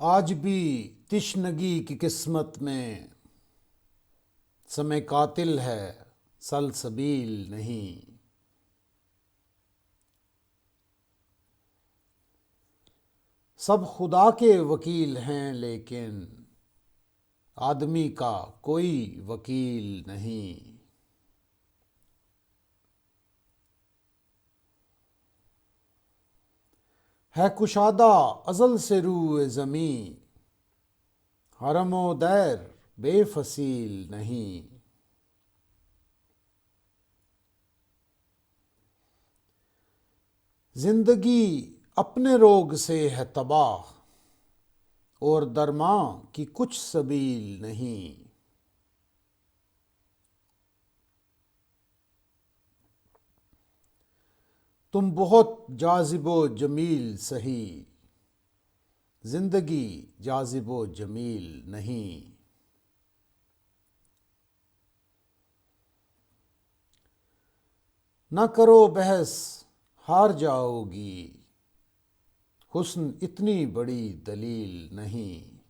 آج بھی تشنگی کی قسمت میں سمے قاتل ہے، سلسبیل نہیں۔ سب خدا کے وکیل ہیں لیکن آدمی کا کوئی وکیل نہیں۔ ہے کشادہ ازل سے روئے زمیں، حرم و دیر بے فصیل نہیں۔ زندگی اپنے روگ سے ہے تباہ، اور درماں کی کچھ سبیل نہیں۔ تم بہت جاذب و جمیل سہی، زندگی جاذب و جمیل نہیں۔ نہ کرو بحث ہار جاؤ گی، حسن اتنی بڑی دلیل نہیں۔